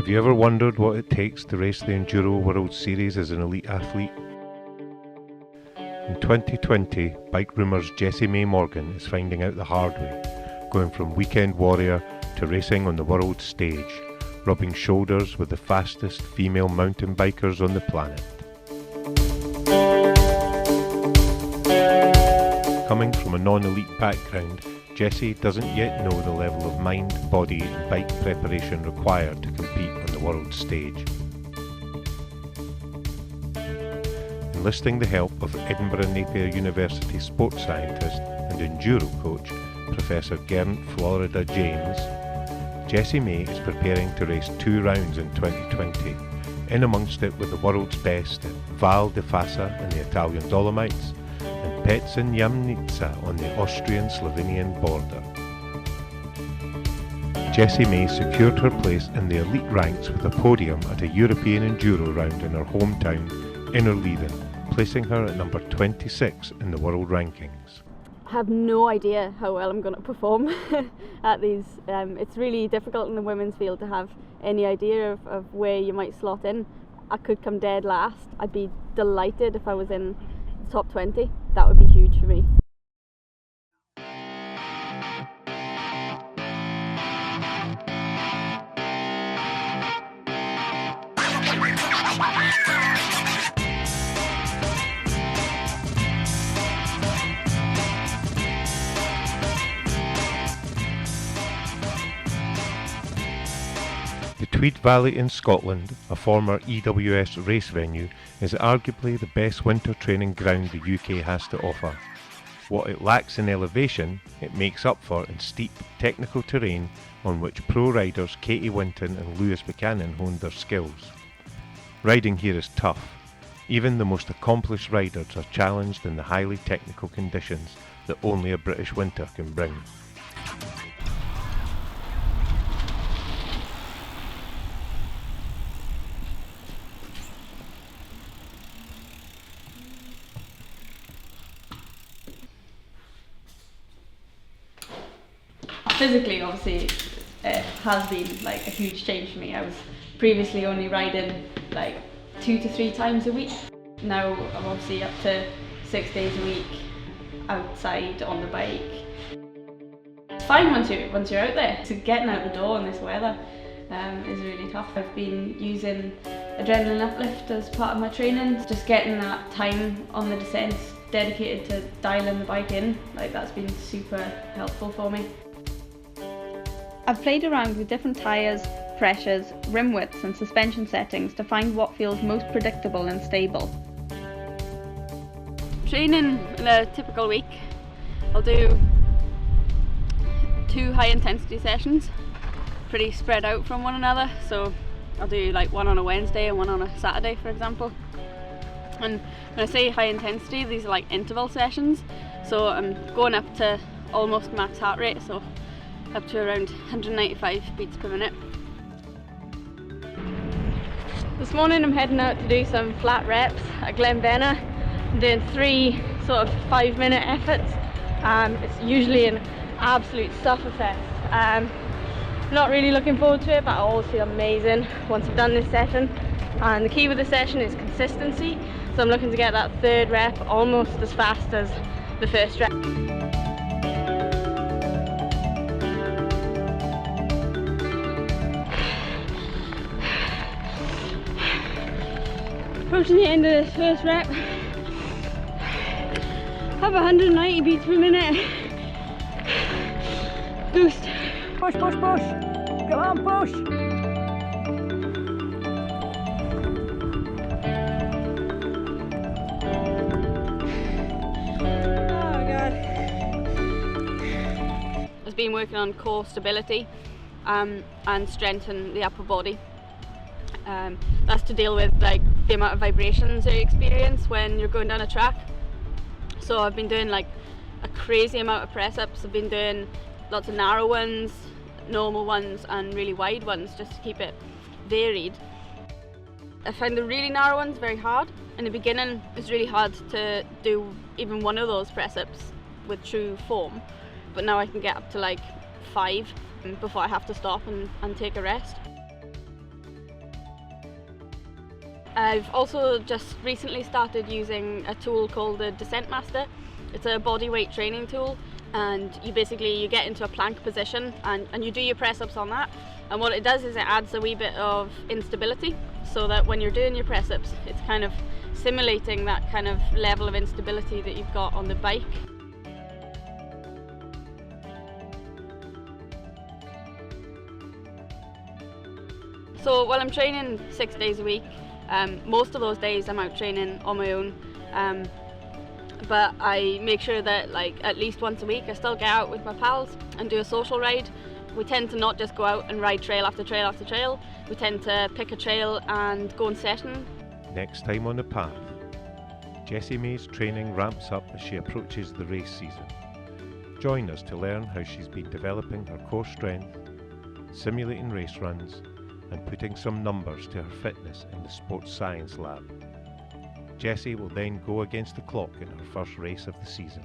Have you ever wondered what it takes to race the Enduro World Series as an elite athlete? In 2020, Bikerumor's Jessie-May Morgan is finding out the hard way, going from weekend warrior to racing on the world stage, rubbing shoulders with the fastest female mountain bikers on the planet. Coming from a non-elite background, Jessie doesn't yet know the level of mind, body and bike preparation required to compete on the world stage. Enlisting the help of Edinburgh Napier University sports scientist and enduro coach Professor Geraint Florida-James, Jessie-May is preparing to race 2 rounds in 2020, in amongst it with the world's best at Val di Fassa in the Italian Dolomites and Petzen Jamnica on the Austrian-Slovenian Border. Jessie-May secured her place in the elite ranks with a podium at a European Enduro round in her hometown, Innerleithen, placing her at number 26 in the world rankings. I have no idea how well I'm going to perform at these. It's really difficult in the women's field to have any idea of where you might slot in. I could come dead last. I'd be delighted if I was in the top 20. That would be huge for me. The Tweed Valley in Scotland, a former EWS race venue, is arguably the best winter training ground the UK has to offer. What it lacks in elevation, it makes up for in steep, technical terrain on which pro riders Katy, Winton and Louise Buchanan honed their skills. Riding here is tough. Even the most accomplished riders are challenged in the highly technical conditions that only a British winter can bring. Physically, obviously, it has been like a huge change for me. I was previously only riding like 2 to 3 times a week. Now I'm obviously up to 6 days a week outside on the bike. It's fine once you're out there. So getting out the door in this weather is really tough. I've been using adrenaline uplift as part of my training. Just getting that time on the descents dedicated to dialing the bike in, like that's been super helpful for me. I've played around with different tyres, pressures, rim widths and suspension settings to find what feels most predictable and stable. Training in a typical week, I'll do 2 high intensity sessions, pretty spread out from one another, so I'll do like one on a Wednesday and one on a Saturday for example. And when I say high intensity, these are like interval sessions, so I'm going up to almost max heart rate, so up to around 195 beats per minute. This morning I'm heading out to do some flat reps at Glenvenna. I'm doing 3 sort of 5-minute efforts. It's usually an absolute sufferfest. Not really looking forward to it, but I always feel amazing once I've done this session. And the key with this session is consistency, so I'm looking to get that 3rd rep almost as fast as the 1st rep. Approaching the end of this 1st rep, have 190 beats per minute. Boost. Push, push, push. Come on, push. Oh god. I've been working on core stability and strengthen the upper body. That's to deal with like the amount of vibrations that you experience when you're going down a track. So I've been doing like a crazy amount of press ups. I've been doing lots of narrow ones, normal ones and really wide ones just to keep it varied. I find the really narrow ones very hard. In the beginning it's really hard to do even one of those press ups with true form, but now I can get up to like 5 before I have to stop and take a rest. I've also just recently started using a tool called the Descent Master. It's a body weight training tool, and you get into a plank position and you do your press-ups on that, and what it does is it adds a wee bit of instability, so that when you're doing your press-ups it's kind of simulating that kind of level of instability that you've got on the bike. So while I'm training 6 days a week, most of those days I'm out training on my own, but I make sure that at least once a week I still get out with my pals and do a social ride. We tend to not just go out and ride trail after trail after trail, we tend to pick a trail and go in session. Next time on the path, Jessie-May's training ramps up as she approaches the race season. Join us to learn how she's been developing her core strength, simulating race runs, and putting some numbers to her fitness in the sports science lab. Jessie will then go against the clock in her first race of the season.